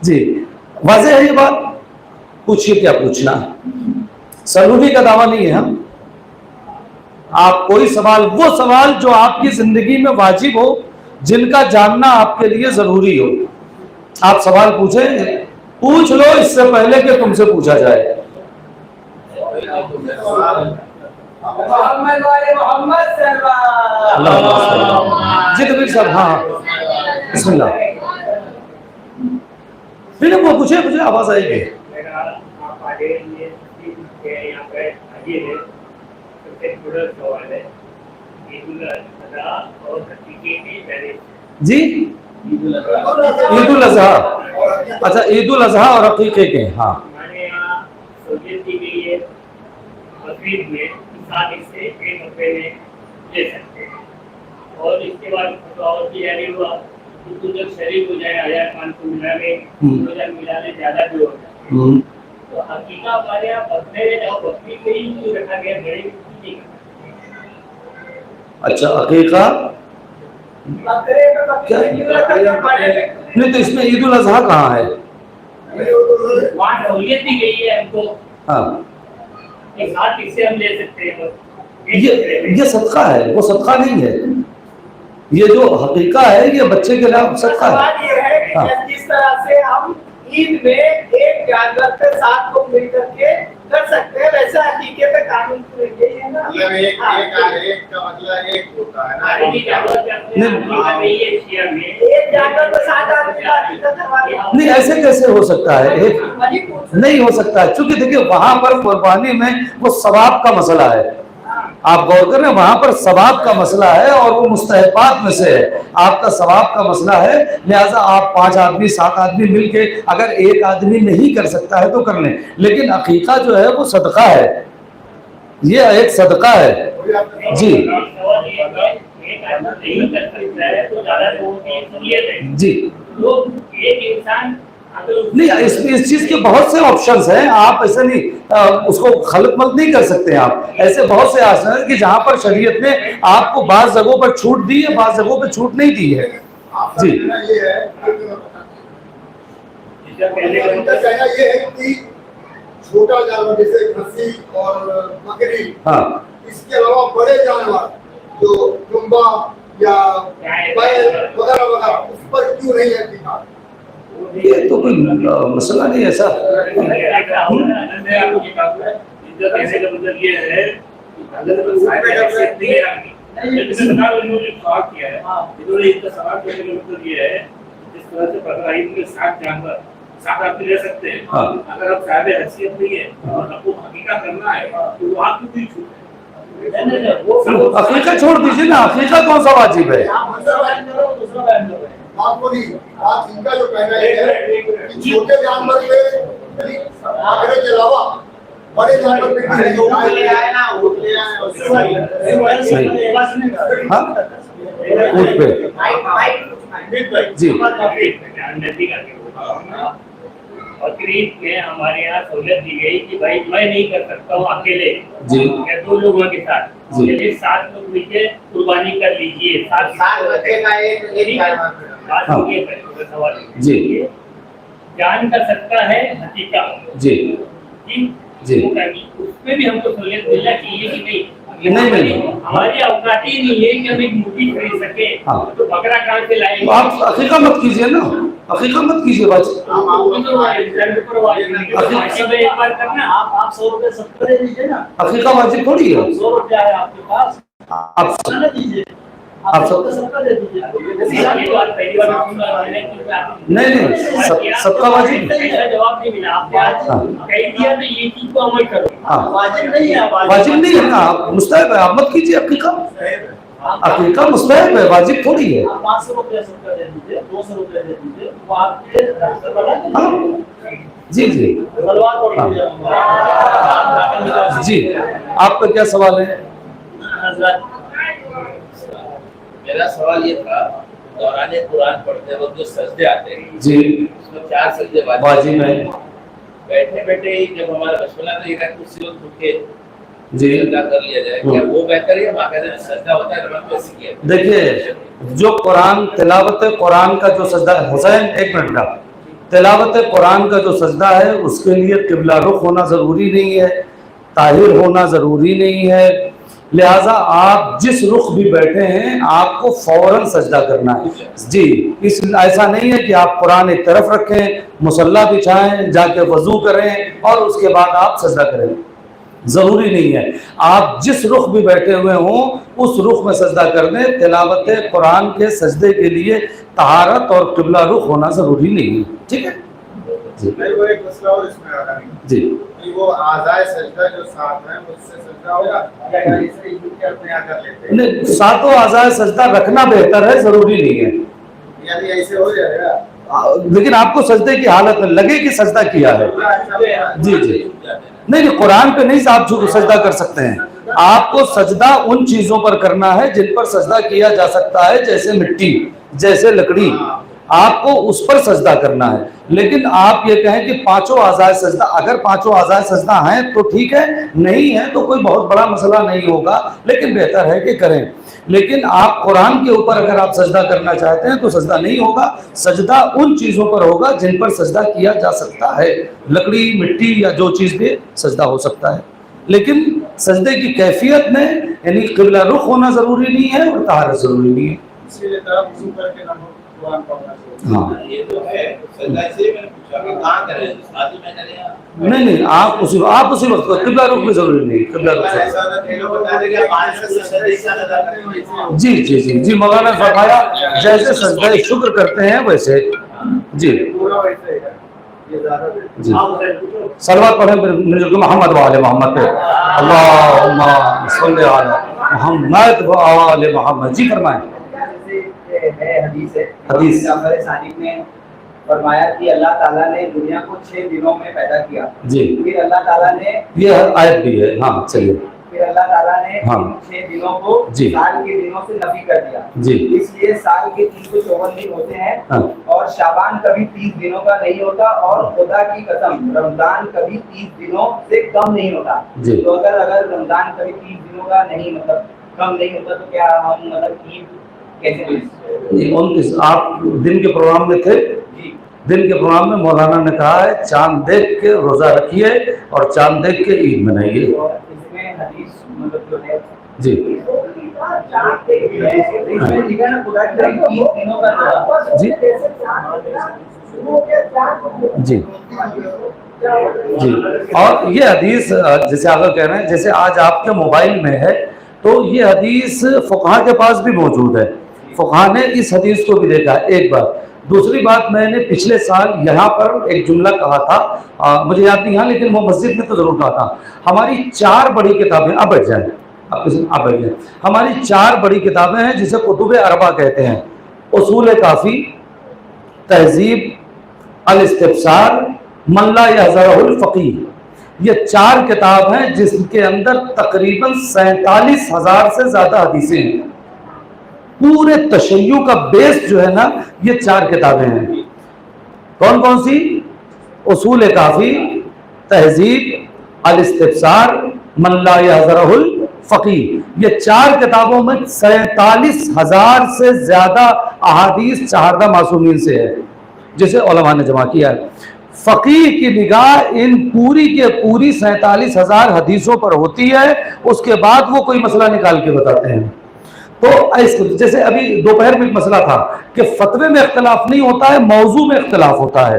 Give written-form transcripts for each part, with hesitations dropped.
جی واضح ہے یہ بات؟ پوچھیے کیا پوچھنا، سرگوشی کا دعویٰ نہیں ہے ہم. آپ کوئی سوال، وہ سوال جو آپ کی زندگی میں واجب ہو، جن کا جاننا آپ کے لیے ضروری ہو، آپ سوال پوچھیں، پوچھ لو اس سے پہلے کہ تم سے پوچھا جائے. جی تو صاحب ہاں بسم اللہ. پھر وہ پوچھے آواز آئے گی. جی عید الاضحیٰ، اچھا عید الاضحیٰ اور عقیقے کے. ہاں ہمارے یہاں سہولت دی گئی ہے بقرعید میں 7 حصے ایک ہفتے میں لے سکتے ہیں، اور اس کے بعد اور بھی جاری ہوا تو جب شریک ہو جائے 1500 ملانے 2000 ملانے زیادہ بھی ہو جائے تو عقیقہ ہمارے یہاں بکرے اور بکری کے ہی کیوں رکھا گیا بڑے نہیں. اچھا عقیقہ نہیں تو اس میں عید الاضحیٰ کہاں ہے؟ وہاں سہولیت دی گئی ہے ہم کو. ہاں 7 حصے ہم لے سکتے ہیں. یہ صدقہ ہے، وہ صدقہ نہیں ہے. یہ جو حقیقہ ہے یہ بچے کے لیے صدقہ ہے. سوال یہ ہے کہ جس طرح سے ہم عید میں ایک جانور پہ 7 لوگ مل کر کے کر سکتے ہیں، ویسا عقیقے پہ قانون یہی ہے نا. ایک کا مطلب ایک ہوتا ہے نا. ایک جانور پہ 7 آدمی کا عقیقہ کروا دیا. نہیں ایسے کیسے ہو سکتا ہے؟ ایک نہیں ہو سکتا ہے، چونکہ دیکھیے وہاں پر قربانی میں وہ ثواب کا مسئلہ ہے. آپ غور کریں وہاں پر ثواب کا مسئلہ ہے اور وہ مستحبات میں سے ہے. آپ کا ثواب کا مسئلہ ہے، لہٰذا آپ 5 آدمی 7 آدمی مل کے اگر ایک آدمی نہیں کر سکتا ہے تو کر لیں. لیکن عقیقہ جو ہے وہ صدقہ ہے، یہ ایک صدقہ ہے. جی جی نہیں اس چیز کے بہت سے آپشنز ہیں. آپ ایسے نہیں اس کو خلط ملط نہیں کر سکتے. آپ ایسے بہت سے آپشن ہیں کہ جہاں پر شریعت نے آپ کو بعض جگہوں پر چھوٹ دی ہے، بعض جگہوں پہ چھوٹ نہیں دی ہے. جی چھوٹا جانور جیسے کھسی اور بکری، ہاں اس کے علاوہ بڑے جانور جو ڈمبا یا بیل وغیرہ وغیرہ اس پر کیوں نہیں ہے دکھا؟ یہ تو کوئی مسئلہ نہیں ایسا. ساتھ آپ لے سکتے ہیں. اگر آپ صاحب حیثیت نہیں ہے اور آپ کو حقیقہ کرنا ہے تو وہ آپ کی چھوٹ ہے. عقیقہ چھوڑ دیجیے نا، عقیقہ کون سا واجب ہے؟ آپ کو نہیں بات ان کا جو کہنا ہے کہ چھوٹے جانور پہ بکرے کے علاوہ بڑے جانور پہ اونٹ پہ. جی بقرعید میں ہمارے یہاں سہولت دی گئی کہ بھائی میں نہیں کر سکتا ہوں اکیلے جی یا 2 لوگوں کے ساتھ، جی. چلیے 7 لوگ مل کے قربانی کر لیجیے. 7 بچے کا ایک سوال جی جان کا صدقہ ہے حقیقہ جی جی اس میں بھی ہم کو سہولت ملنا چاہیے کہ نہیں. ہماری اوقات ہی نہیں ہے کہ ہم ایک مرغی خرید سکے تو بکرا کہاں سے لائیں گے؟ آپ عقیقہ مت کیجیے نا، عقیقہ مت کیجیے بس. آپ 100 روپے سب دے دیجیے نا. عقیقہ واجب تھوڑی ہے. 100 روپیہ ہے آپ کے پاس، آپ دیجیے. آپ سب نہیں سب کا واجب جواب نہیں ملا. آپ کہہ دیا تو یہ چیز کو عمل کرو. واجب نہیں ہے. واجب نہیں ہے نا، آپ مستحب ہے. آپ مت کیجیے عقیقہ. عقیقہ مستحب ہے، واجب تھوڑی ہے. 500 روپے سب کا دے دیجیے، 200 روپے دے دیجیے، وہ آپ کے جی جی جی. آپ کا کیا سوال ہے؟ میرا سوال یہ تھا دوران قرآن پڑھتے وقت جو سجدے آتے ہیں جی اس میں 4 سجدے واجب ہے. بیٹھے بیٹھے ہی جب ہمارا بچپنا تو یہ کرسی اٹھ کے جی سجدہ کر لیا جائے، کیا وہ بہتر ہے؟ باقاعدہ سجدہ ہوتا ہے نماز میں سیکھے. دیکھیے جو قرآن تلاوت قرآن کا جو سجدہ، حسین ایک منٹ کا تلاوت قرآن کا جو سجدہ ہے اس کے لیے قبلہ رخ ہونا ضروری نہیں ہے، طاہر ہونا ضروری نہیں ہے، لہٰذا آپ جس رخ بھی بیٹھے ہیں آپ کو فوراً سجدہ کرنا ہے۔ جی ایسا نہیں ہے کہ آپ قرآن ایک طرف رکھیں، مصلی بچھائیں، جا کے وضو کریں اور اس کے بعد آپ سجدہ کریں، ضروری نہیں ہے۔ آپ جس رخ بھی بیٹھے ہوئے ہوں اس رخ میں سجدہ کر دیں۔ تلاوت قرآن کے سجدے کے لیے طہارت اور قبلہ رخ ہونا ضروری نہیں ہے، ٹھیک ہے جی وہ ایک مسئلہ اور اس میں آ رہا ہے جی۔ وہ اعضائے سجدہ جو ساتھ ہیں اس سے سجدہ ہوگا یا اسے یوں کہ اپنے یہاں کر لیتے ہیں؟ نہیں، ساتوں اعضائے سجدہ رکھنا بہتر ہے، ضروری نہیں ہے، یعنی ایسے ہو جائے گا لیکن آپ کو سجدے کی حالت میں لگے کہ سجدہ کیا ہے۔ جی جی نہیں، قرآن پہ نہیں آپ سجدہ کر سکتے ہیں، آپ کو سجدہ ان چیزوں پر کرنا ہے جن پر سجدہ کیا جا سکتا ہے، جیسے مٹی، جیسے لکڑی، آپ کو اس پر سجدہ کرنا ہے۔ لیکن آپ یہ کہیں کہ پانچوں اعضائے سجدہ، اگر پانچوں اعضائے سجدہ ہیں تو ٹھیک ہے، نہیں ہے تو کوئی بہت بڑا مسئلہ نہیں ہوگا، لیکن بہتر ہے کہ کریں۔ لیکن آپ قرآن کے اوپر اگر آپ سجدہ کرنا چاہتے ہیں تو سجدہ نہیں ہوگا، سجدہ ان چیزوں پر ہوگا جن پر سجدہ کیا جا سکتا ہے، لکڑی، مٹی یا جو چیز بھی سجدہ ہو سکتا ہے۔ لیکن سجدے کی کیفیت میں یعنی قبلہ رخ ہونا ضروری نہیں ہے اور طہارت ضروری نہیں ہے۔ اسی لیے طرف وضو کر کے نماز قرآن پڑھنا چاہیے۔ ہاں یہ تو ہے سجدہ، اس لیے میں نے پوچھا کہ کہاں کریں، شادی میں کریں یا نہیں، آپ اسی وقت قبلہ رخ میں ضروری نہیں، قبلہ رخ سے ایسا نہ کہ لوگ بتا دیں کہ پانچ سے سجدہ ایک ساتھ ادا کرتے ہیں۔ جی جی جی جی مولانا نے فرمایا جیسے سجدہ شکر کرتے ہیں ویسے جی پورا ویسے ہی ہے، یہ زیادہ بہتر جی۔ صلوات پڑھیں پھر محمد و آل محمد پہ، اللہم صلی علی محمد و آل محمد۔ جی فرمائیں۔ حدیث ہے، حدیث جعفر صادق نے فرمایا کہ اللہ تعالیٰ نے دنیا کو 6 دنوں میں پیدا کیا، جی پھر اللہ تعالیٰ نے یہ آیت بھی ہے، ہاں چلیے پھر اللہ تعالیٰ نے ہاں۔ ان 6 دنوں کو جی۔ سال کے دنوں سے نفی کر دیا، جی اس لیے سال کے 354 دن ہوتے ہیں ہاں۔ اور شعبان کبھی 30 دنوں کا نہیں ہوتا، اور خدا کی قسم رمضان کبھی 30 دنوں سے کم نہیں ہوتا۔ جی۔ تو اگر رمضان کبھی 30 دنوں کا نہیں مطلب کم نہیں ہوتا تو کیا ہم مطلب عید کیسے آپ دن کے پروگرام میں تھے، جی دن کے پروگرام میں مولانا نے کہا ہے چاند دیکھ کے روزہ رکھیے اور چاند دیکھ کے عید منائیے۔ اور اس میں حدیث مطلب جو ہے جی اس میں لکھا نا خدا کی قسم 30 دنوں کا روزہ۔ جی جی جی اور یہ حدیث جیسے آپ کہہ رہے ہیں، جیسے آج آپ کے موبائل میں ہے تو یہ حدیث فقہا کے پاس بھی موجود ہے، فقہا نے اس حدیث کو بھی دیکھا ہے، ایک بات۔ دوسری بات، میں نے پچھلے سال یہاں پر ایک جملہ کہا تھا، مجھے یاد نہیں ہے لیکن وہ مسجد میں تو ضرور کہا تھا، ہماری 4 بڑی کتابیں، اب بیٹھ جائیں آپ بیٹھ جائیں، ہماری 4 بڑی کتابیں ہیں جسے کتب اربع کہتے ہیں، اصول کافی، تہذیب، الاستبصار، من لا یحضرہ الفقیہ، یہ 4 کتاب ہیں جس کے اندر تقریباً 47,000 سے زیادہ حدیثیں ہیں۔ پورے تشیع کا بیس جو ہے نا یہ 4 کتابیں ہیں۔ کون کون سی؟ اصول کافی، تہذیب، الاستبصار، من لا یحضرہ الفقیہ، یہ 4 کتابوں میں 47,000 سے زیادہ احادیث چہاردہ معصومین سے ہے جسے علماء نے جمع کیا ہے۔ فقیہ کی نگاہ ان پوری کے پوری 47,000 حدیثوں پر ہوتی ہے، اس کے بعد وہ کوئی مسئلہ نکال کے بتاتے ہیں۔ تو جیسے ابھی دوپہر میں ایک مسئلہ تھا کہ فتوے میں اختلاف نہیں ہوتا ہے، موضوع میں اختلاف ہوتا ہے۔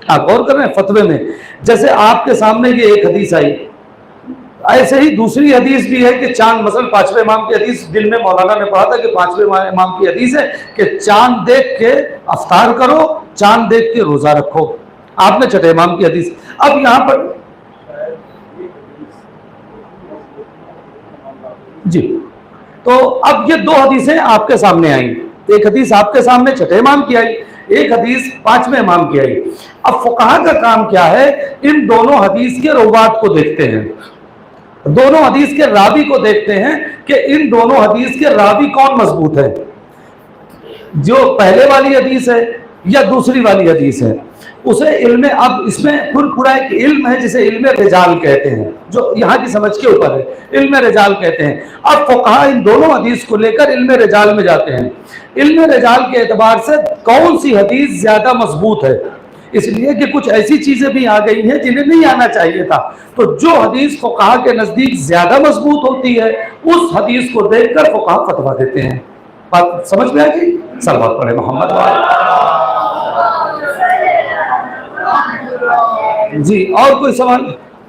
آپ غور کر رہے ہیں فتوے میں، جیسے آپ کے سامنے یہ ایک حدیث آئی، ایسے ہی دوسری حدیث بھی ہے کہ چاند، مثلا 5ویں امام کی حدیث دن میں مولانا نے پڑھا تھا کہ 5ویں امام کی حدیث ہے کہ چاند دیکھ کے افطار کرو، چاند دیکھ کے روزہ رکھو۔ آپ نے 6 امام کی حدیث، اب یہاں پر جی تو اب یہ 2 حدیثیں آپ کے سامنے آئیں، ایک حدیث آپ کے سامنے 6 امام کی آئی، ایک حدیث 5ویں امام کی آئی۔ اب فقہا کا کام کیا ہے؟ ان دونوں حدیث کے روات کو دیکھتے ہیں، دونوں حدیث کے راوی کو دیکھتے ہیں کہ ان دونوں حدیث کے راوی کون مضبوط ہے، جو پہلے والی حدیث ہے یا دوسری والی حدیث ہے۔ اسے علم، اب اس میں پورا ایک علم ہے جسے علم رجال کہتے ہیں، جو یہاں کی سمجھ کے اوپر ہے، علم رجال کہتے ہیں۔ اب فقہا ان دونوں حدیث کو لے کر علم رجال میں جاتے ہیں، علم رجال کے اعتبار سے کون سی حدیث زیادہ مضبوط ہے، اس لیے کہ کچھ ایسی چیزیں بھی آ گئی ہیں جنہیں نہیں آنا چاہیے تھا. تو جو حدیث فقہا کے نزدیک زیادہ مضبوط ہوتی ہے اس حدیث کو دیکھ کر فقہا فتویٰ دیتے ہیں. بات سمجھ میں آ گئی؟ صلوات پڑھے محمد جی. اور کوئی سوال؟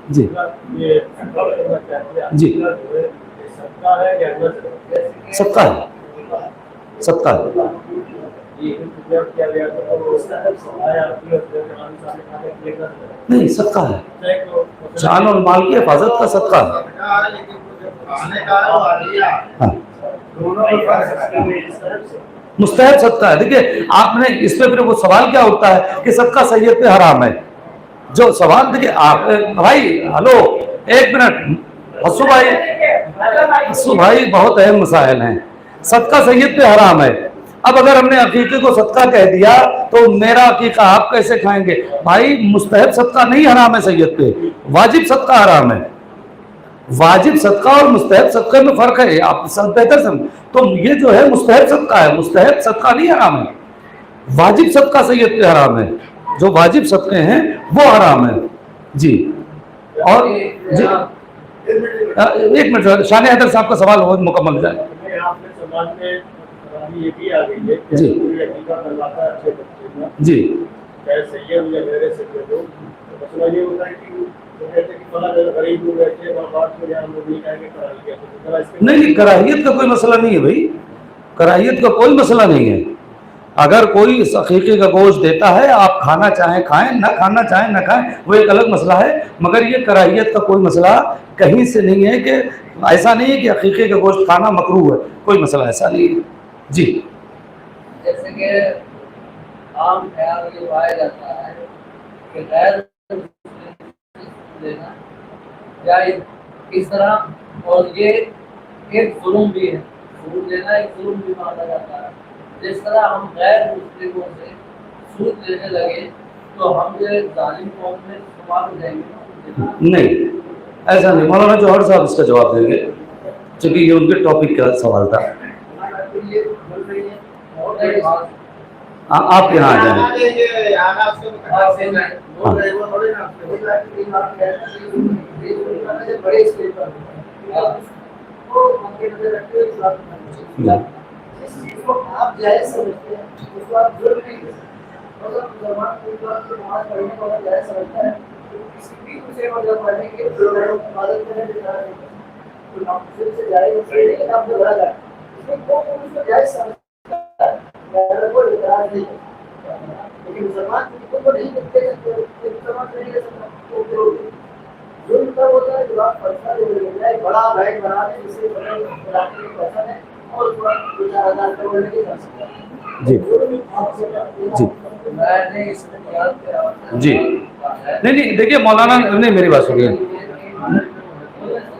جی جی. صدقہ ہے، صدقہ ہے. نہیں، صدقہ ہے، جان اور مال کی حفاظت کا صدقہ ہے. ہاں، مستحب صدقہ ہے. دیکھیے آپ نے اس پہ پھر وہ سوال کیا اٹھتا ہے کہ صدقہ سید پہ حرام ہے. جو سوال دیکھیے آپ بھائی، ہلو ایک منٹ، حسو بھائی بہت اہم مسائل ہیں. صدقہ سید پہ حرام ہے. اب اگر ہم نے عقیقے کو صدقہ کہہ دیا تو میرا عقیقہ آپ کیسے کھائیں گے؟ بھائی مستحب صدقہ نہیں حرام ہے سید پہ، واجب صدقہ حرام ہے. واجب صدقہ اور مستحب صدقے میں فرق ہے، آپ سب بہتر سمجھ. تو یہ جو ہے مستحب صدقہ ہے، مستحب صدقہ نہیں حرام ہے. واجب صدقہ سید پہ حرام ہے، جو واجب صدقے ہیں وہ حرام ہے. جی. اور جی ایک منٹ، شان حیدر صاحب کا سوال بہت مکمل جائے. جی جی نہیں، کراہیت کا کوئی مسئلہ نہیں ہے بھائی، کراہیت کا کوئی مسئلہ نہیں ہے. اگر کوئی اس عقیقے کا گوشت دیتا ہے، آپ کھانا چاہیں کھائیں، نہ کھانا چاہیں نہ کھائیں، وہ ایک الگ مسئلہ ہے. مگر یہ کراہیت کا کوئی مسئلہ کہیں سے نہیں ہے، کہ ایسا نہیں ہے کہ عقیقے کا گوشت کھانا مکروہ ہے، کوئی مسئلہ ایسا نہیں ہے. جی. جیسے کہ عام خیال یہ پایا جاتا ہے کہ غیر دینا جائز اس طرح، اور یہ ایک ظلم بھی ہے. سود لینا ایک ظلم بھی مانا جاتا ہے. جس طرح ہم غیر مسلموں سے سود لینے لگے تو ہم یہ ظالم قوم میں شمار ہو جائیں گے. نہیں، ایسا نہیں. مولانا جوہر صاحب اس کا جواب دیں گے، چونکہ یہ ان کے ٹاپک کا سوال تھا. آپ یہاں آ جائیں. آپ جائز سمجھتے ہیں اس کو آپ ظلم نہیں کرتے. مطلب مسلمان کو نماز پڑھنے کو اگر جائز سمجھتا ہے تو کسی بھی دوسرے مذہب پڑھنے کے عبادت کرنے کے لیے تو نامسلم سے جائز نہیں ہے کہ آپ کو بڑا جائے. اس میں کون اس کو جائز سمجھتا ہے، کوئی اعتراض نہیں. لیکن مسلمان کو نہیں کرتے، مسلمان نہیں کر سکتا. ظلم کب ہوتا ہے جب آپ پیسہ لے جائے، بڑا بینک بنا دیں جسے بنانے کے پیسہ ہے اور اس پر 2-4 ہزار روپے کی کر سکتا ہے. جی جی جی. نہیں دیکھیے مولانا، نہیں میری بات سنیے.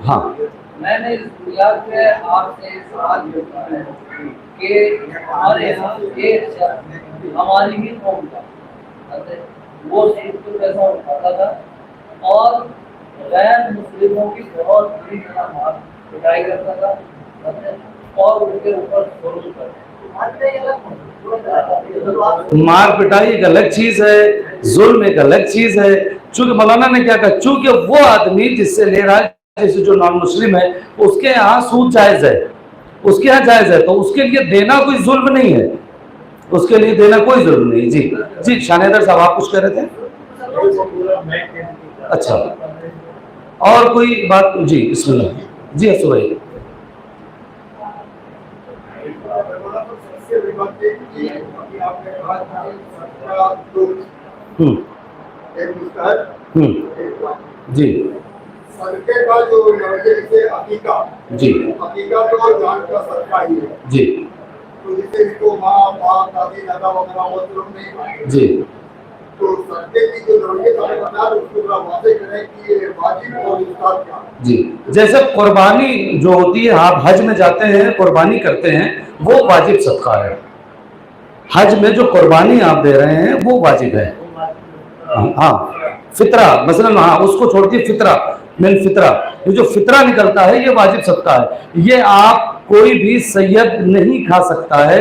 ہاں میں نے آپ سے سوال کرتا ہے کہ ہمارے یہاں ایک شخص ہماری ہی قوم کا وہ سود کو پیسہ اٹھاتا تھا اور غیر مسلموں کی بہت بری طرح مار پٹائی کرتا تھا اور ان کے اوپر ظلم کرتا. مار پٹائی ایک الگ چیز ہے، ظلم ایک الگ چیز ہے. چونکہ مولانا نے کیا کہا، چونکہ وہ آدمی جس سے لے رہا ہے، جیسے جو نان مسلم ہے، اس کے یہاں سود جائز ہے، اس کے یہاں جائز ہے، تو اس کے لیے دینا کوئی ظلم نہیں ہے، اس کے لیے دینا کوئی ظلم نہیں. جی جی. شان حیدر صاحب آپ کچھ کہہ رہے تھے؟ اچھا، اور کوئی بات؟ جی بسم اللہ. جی حسو بھائی. جی صدقے کا جو جیسے عقیقہ، جی عقیقہ تو جان کا صدقہ ہی ہے. جی تو جسے اس کو ماں باپ دادی دادا وغیرہ وہ ظلم نہیں مانتے. جی. تو صدقے کی جو نوعیت ہمیں بتا اس کو ذرا واضح کریں کہ یہ واجب اور استاد کیا. جی جیسے قربانی جو ہوتی ہے، آپ حج میں جاتے ہیں قربانی کرتے ہیں، وہ واجب صدقہ ہے. حج میں جو قربانی آپ دے رہے ہیں وہ واجب ہے. ہاں فطرہ مثلا، ہاں اس کو چھوڑ کے فطرہ من فطرہ، یہ جو فطرہ نکلتا ہے یہ واجب صدقہ ہے. یہ آپ کوئی بھی سید نہیں کھا سکتا ہے